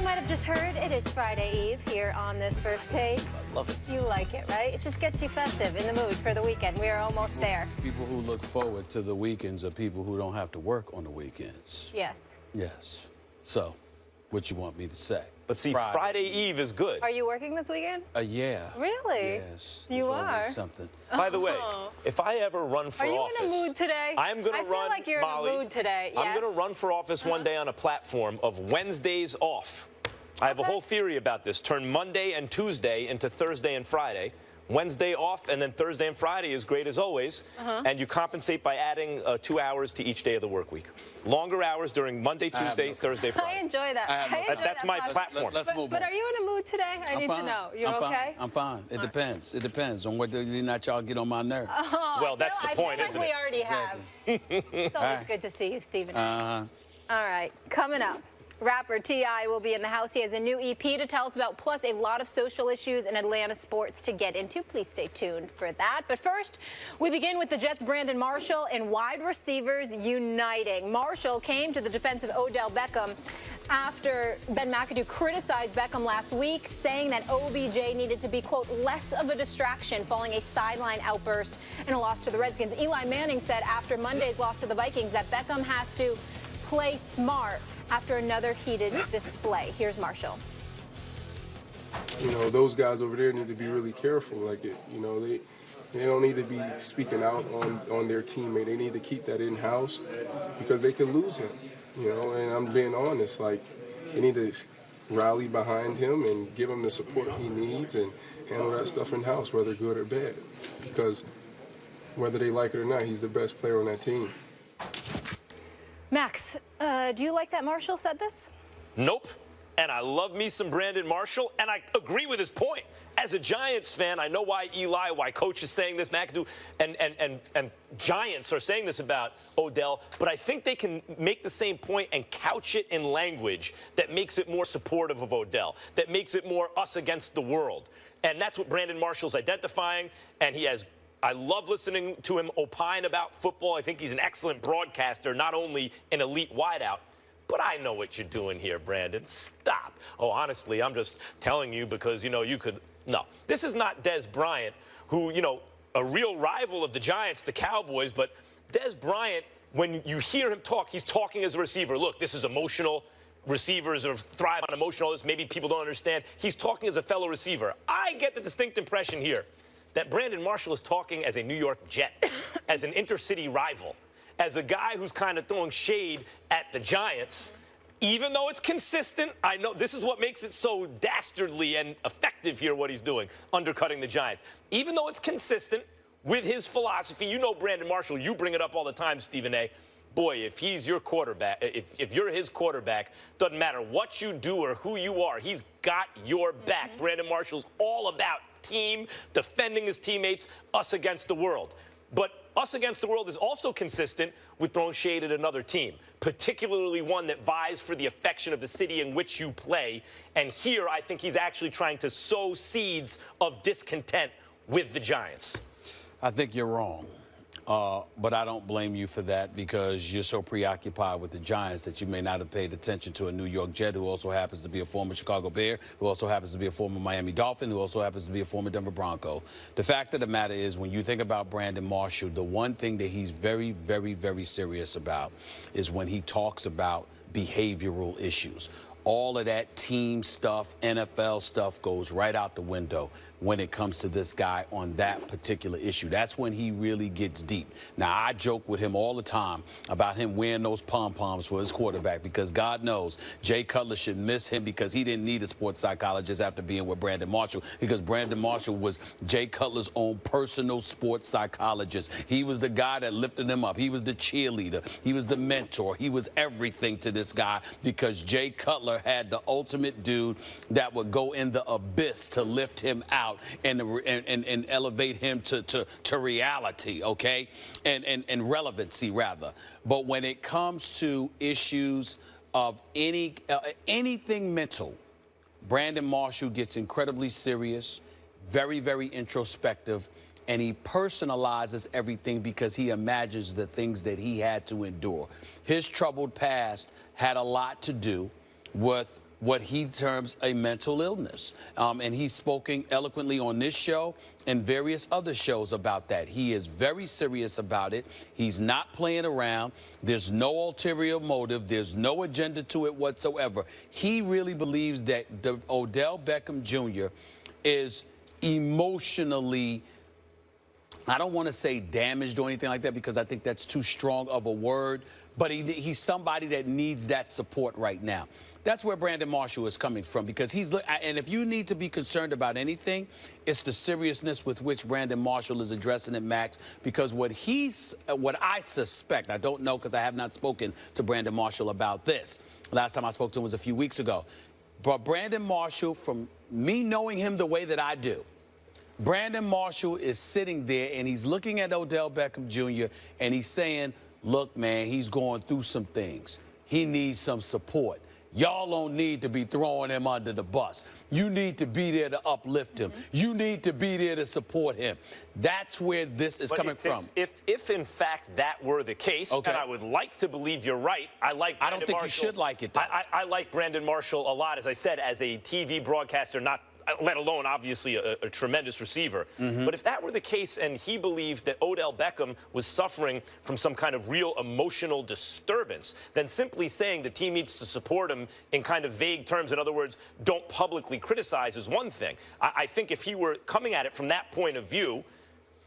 might have just heard, it is Friday Eve here on This First Take. I love it. You like it, right? It just gets you festive, in the mood for the weekend. We are almost there. People who look forward to the weekends are people who don't have to work on the weekends. Yes. Yes. So, what you want me to say? But see, Friday Eve is good. Are you working this weekend? Yeah. Really? Yes. You There's always are? something. By the way, if I ever run for office. Are you office, in a mood today? I'm going to run, I feel like you're Molly, in a mood today. Yes. I'm going to run for office one day on a platform of Wednesdays off. I have a whole theory about this. Turn Monday and Tuesday into Thursday and Friday. Wednesday off, and then Thursday and Friday is great as always. And you compensate by adding 2 hours to each day of the work week. Longer hours during Monday, Tuesday, Thursday, Friday. I enjoy that. That's my platform. Let's move on. But are you in a mood today? I need to know. You're okay? I'm fine. It depends. It depends on whether or not y'all get on my nerves. Well, that's the point, isn't we it? already have. It's always good to see you, Stephen. All right, coming up. Rapper T.I. will be in the house. He has a new EP to tell us about, plus a lot of social issues and Atlanta sports to get into. Please stay tuned for that. But first, we begin with the Jets' Brandon Marshall and wide receivers uniting. Marshall came to the defense of Odell Beckham after Ben McAdoo criticized Beckham last week, saying that OBJ needed to be, quote, less of a distraction following a sideline outburst in a loss to the Redskins. Eli Manning said after Monday's loss to the Vikings that Beckham has to play smart after another heated display. Here's Marshall. You know, those guys over there need to be really careful. Like, you know, they don't need to be speaking out on their teammate. They need to keep that in-house because they could lose him, you know, and I'm being honest. Like, they need to rally behind him and give him the support he needs and handle that stuff in-house, whether good or bad, because whether they like it or not, he's the best player on that team. Max, do you like that Marshall said this? Nope. And I love me some Brandon Marshall, and I agree with his point. As a Giants fan, I know why Coach is saying this, McAdoo, and Giants are saying this about Odell, but I think they can make the same point and couch it in language that makes it more supportive of Odell, that makes it more us against the world. And that's what Brandon Marshall's identifying, and I love listening to him opine about football. I think he's an excellent broadcaster, not only an elite wideout. But I know what you're doing here, Brandon. Stop. Oh, honestly, I'm just telling you because, you know, you could. No, this is not Dez Bryant, who, you know, a real rival of the Giants, the Cowboys. But Dez Bryant, when you hear him talk, he's talking as a receiver. Look, this is emotional. Receivers thrive on emotional. Maybe people don't understand. He's talking as a fellow receiver. I get the distinct impression here that Brandon Marshall is talking as a New York Jet, as an intercity rival, as a guy who's kind of throwing shade at the Giants, even though it's consistent. I know this is what makes it so dastardly and effective here, what he's doing, undercutting the Giants. Even though it's consistent with his philosophy, you know Brandon Marshall, you bring it up all the time, Stephen A. Boy, if he's your quarterback, if you're his quarterback, doesn't matter what you do or who you are, he's got your back. Brandon Marshall's all about team, defending his teammates, us against the world. But us against the world is also consistent with throwing shade at another team, particularly one that vies for the affection of the city in which you play. And here, I think he's actually trying to sow seeds of discontent with the Giants. I think you're wrong. But I don't blame you for that because you're so preoccupied with the Giants that you may not have paid attention to a New York Jet who also happens to be a former Chicago Bear, who also happens to be a former Miami Dolphin, who also happens to be a former Denver Bronco. The fact of the matter is when you think about Brandon Marshall, the one thing that he's very, very, very serious about is when he talks about behavioral issues. All of that team stuff, NFL stuff goes right out the window when it comes to this guy on that particular issue. That's when he really gets deep. Now, I joke with him all the time about him wearing those pom-poms for his quarterback because God knows Jay Cutler should miss him because he didn't need a sports psychologist after being with Brandon Marshall because Brandon Marshall was Jay Cutler's own personal sports psychologist. He was the guy that lifted him up. He was the cheerleader. He was the mentor. He was everything to this guy because Jay Cutler had the ultimate dude that would go in the abyss to lift him out and elevate him to reality, okay, and relevancy rather. But when it comes to issues of anything mental, Brandon Marshall gets incredibly serious, very, very introspective, and he personalizes everything because he imagines the things that he had to endure. His troubled past had a lot to do with what he terms a mental illness. And he's spoken eloquently on this show and various other shows about that. He is very serious about it. He's not playing around. There's no ulterior motive. There's no agenda to it whatsoever. He really believes that the Odell Beckham Jr. is emotionally, I don't want to say damaged or anything like that because I think that's too strong of a word, but he's somebody that needs that support right now. That's where Brandon Marshall is coming from because and if you need to be concerned about anything, it's the seriousness with which Brandon Marshall is addressing it, Max, because what I suspect, I don't know because I have not spoken to Brandon Marshall about this. Last time I spoke to him was a few weeks ago. But Brandon Marshall, from me knowing him the way that I do, Brandon Marshall is sitting there and he's looking at Odell Beckham Jr. and he's saying, look, man, he's going through some things. He needs some support. Y'all don't need to be throwing him under the bus. You need to be there to uplift him. You need to be there to support him. That's where this is coming from. If in fact that were the case, and I would like to believe you're right, I like Brandon Marshall. I don't think you should like it, though. I like Brandon Marshall a lot, as I said, as a TV broadcaster, not let alone, obviously, a tremendous receiver. But if that were the case and he believed that Odell Beckham was suffering from some kind of real emotional disturbance, then simply saying the team needs to support him in kind of vague terms, in other words, don't publicly criticize, is one thing. I think if he were coming at it from that point of view,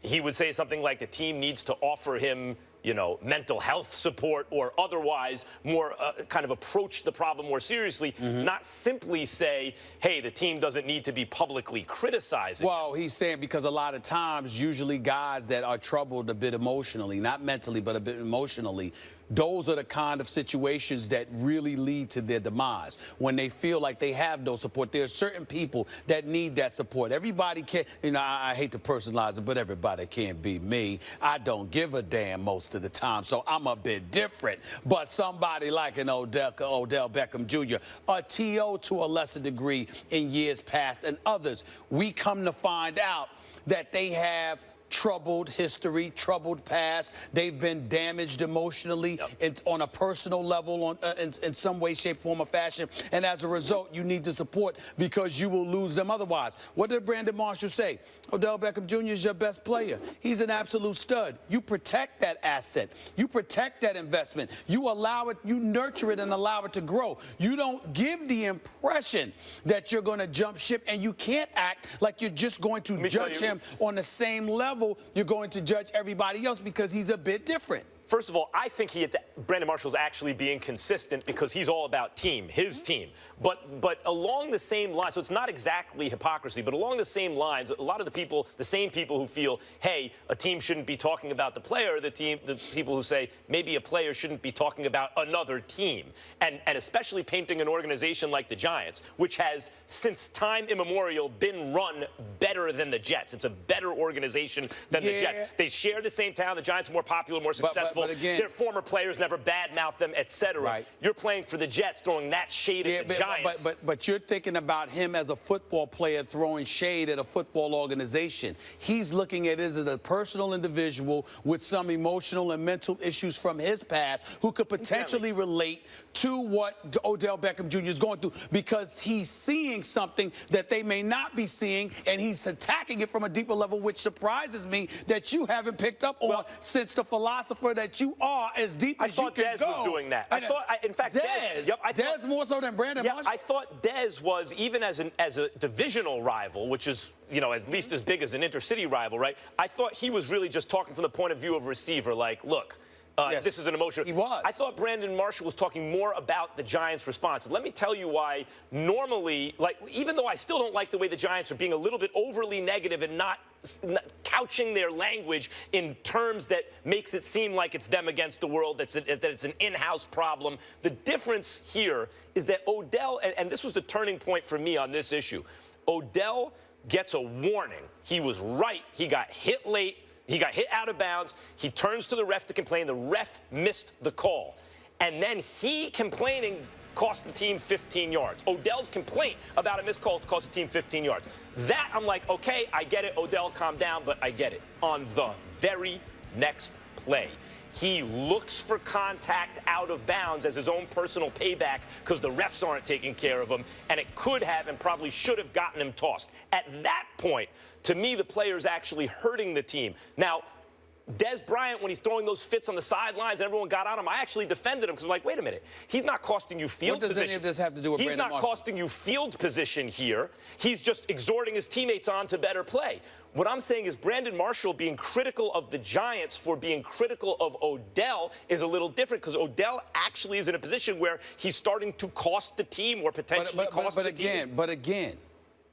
he would say something like the team needs to offer him, you know, mental health support or otherwise more kind of approach the problem more seriously, not simply say, hey, the team doesn't need to be publicly criticizing. Well, he's saying because a lot of times, usually guys that are troubled a bit emotionally, not mentally, but a bit emotionally, those are the kind of situations that really lead to their demise. When they feel like they have no support, there are certain people that need that support. Everybody can't, you know, I hate to personalize it, but everybody can't be me. I don't give a damn most of the time, so I'm a bit different. But somebody like an Odell Beckham Jr., a T.O. to a lesser degree in years past, and others, we come to find out that they have troubled history, troubled past. They've been damaged emotionally on a personal level in some way, shape, form, or fashion. And as a result, you need to support because you will lose them otherwise. What did Brandon Marshall say? Odell Beckham Jr. is your best player. He's an absolute stud. You protect that asset. You protect that investment. You allow it, you nurture it and allow it to grow. You don't give the impression that you're going to jump ship, and you can't act like you're just going to judge him on the same level you're going to judge everybody else because he's a bit different. First of all, I think Brandon Marshall's actually being consistent because he's all about team, his team. But along the same lines, so it's not exactly hypocrisy, but along the same lines, a lot of the same people who feel, hey, a team shouldn't be talking about the player, the people who say maybe a player shouldn't be talking about another team. And especially painting an organization like the Giants, which has, since time immemorial, been run better than the Jets. It's a better organization than the Jets. They share the same town. The Giants are more popular, more successful. But again, their former players never badmouth them, etc. Right. You're playing for the Jets, throwing that shade at the Giants. But you're thinking about him as a football player throwing shade at a football organization. He's looking at it as a personal individual with some emotional and mental issues from his past who could potentially relate to what Odell Beckham Jr. is going through because he's seeing something that they may not be seeing, and he's attacking it from a deeper level, which surprises me that you haven't picked up on since the philosopher that you are as deep as you can go. I thought Dez was doing that. I thought, in fact, Dez. Dez more so than Brandon Marshall? I thought Dez was, even as a divisional rival, which is, you know, at least as big as an intercity rival, right? I thought he was really just talking from the point of view of receiver, like, look, this is an emotional. He was. I thought Brandon Marshall was talking more about the Giants' response. And let me tell you why. Normally, like, even though I still don't like the way the Giants are being a little bit overly negative and not couching their language in terms that makes it seem like it's them against the world, that it's an in-house problem. The difference here is that Odell, and this was the turning point for me on this issue, Odell gets a warning. He was right. He got hit late. He got hit out of bounds. He turns to the ref to complain. The ref missed the call. And then he complaining cost the team 15 yards. Odell's complaint about a missed call cost the team 15 yards. That, I'm like, okay, I get it. Odell, calm down, but I get it. On the very next play, he looks for contact out of bounds as his own personal payback because the refs aren't taking care of him, and it could have and probably should have gotten him tossed. At that point, to me, the player's actually hurting the team. Now, Des Bryant, when he's throwing those fits on the sidelines and everyone got on him, I actually defended him because I'm like, wait a minute. He's not costing you field position. What does any of this have to do with He's Brandon not Marshall? costing you field position here. He's just exhorting his teammates on to better play. What I'm saying is Brandon Marshall being critical of the Giants for being critical of Odell is a little different because Odell actually is in a position where he's starting to cost the team or potentially cost the team. But again,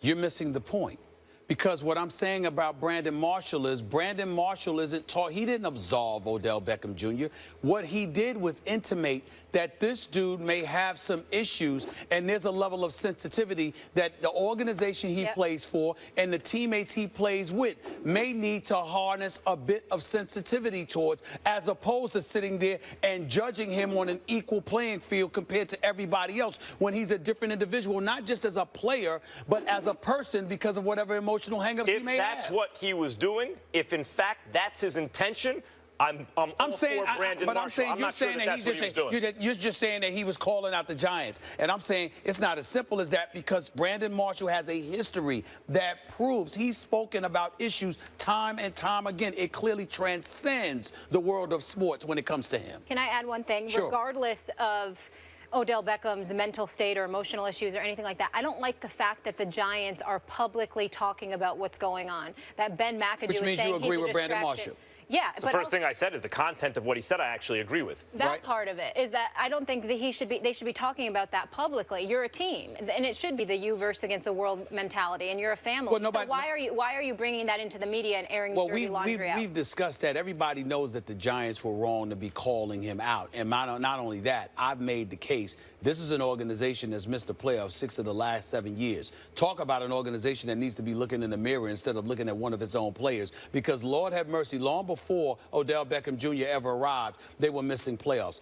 you're missing the point. Because what I'm saying about Brandon Marshall is Brandon Marshall isn't taught. He didn't absolve Odell Beckham Jr. What he did was intimate that this dude may have some issues, and there's a level of sensitivity that the organization he plays for and the teammates he plays with may need to harness a bit of sensitivity towards, as opposed to sitting there and judging him on an equal playing field compared to everybody else when he's a different individual, not just as a player, but as a person because of whatever emotional hang-ups he may have. If that's what he was doing, if in fact that's his intention, I'm all saying, for Brandon but Marshall. I'm saying I'm you're not sure saying that that that's what he was doing. you're just saying that he was calling out the Giants, and I'm saying it's not as simple as that because Brandon Marshall has a history that proves he's spoken about issues time and time again. It clearly transcends the world of sports when it comes to him. Can I add one thing? Sure. Regardless of Odell Beckham's mental state or emotional issues or anything like that, I don't like the fact that the Giants are publicly talking about what's going on. That Ben McAdoo Which is means saying you agree he's a with Brandon distraction. Marshall. Yeah, The first thing I said is the content of what he said I actually agree with. That part of it is that I don't think that they should be talking about that publicly. You're a team, and it should be the you versus against the world mentality, and you're a family. Well, nobody, so why are you bringing that into the media and airing dirty laundry out? We've discussed that. Everybody knows that the Giants were wrong to be calling him out. And not only that, I've made the case. This is an organization that's missed the playoffs 6 of the last 7 years. Talk about an organization that needs to be looking in the mirror instead of looking at one of its own players. Because Lord have mercy, long before Odell Beckham Jr. ever arrived, they were missing playoffs.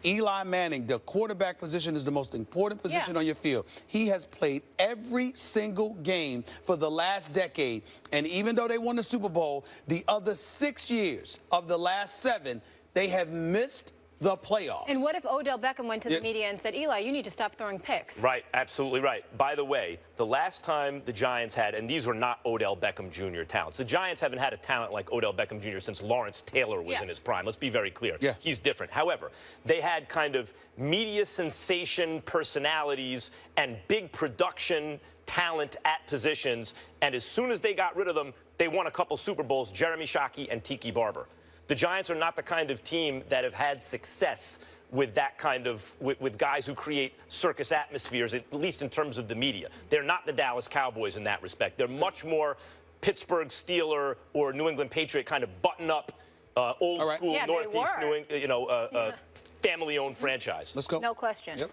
Eli Manning, the quarterback position is the most important position on your field. He has played every single game for the last decade. And even though they won the Super Bowl, the other 6 years of the last 7, they have missed the playoffs. And what if Odell Beckham went to the media and said, Eli, you need to stop throwing picks? Right, absolutely right. By the way, the last time the Giants had, and these were not Odell Beckham Jr. talents. The Giants haven't had a talent like Odell Beckham Jr. since Lawrence Taylor was in his prime. Let's be very clear. Yeah. He's different. However, they had kind of media sensation personalities and big production talent at positions, and as soon as they got rid of them, they won a couple Super Bowls, Jeremy Shockey and Tiki Barber. The Giants are not the kind of team that have had success with that kind of, with guys who create circus atmospheres, at least in terms of the media. They're not the Dallas Cowboys in that respect. They're much more Pittsburgh Steeler or New England Patriot kind of button-up, old school Northeast New England, family-owned franchise. Let's go. No question. Yep.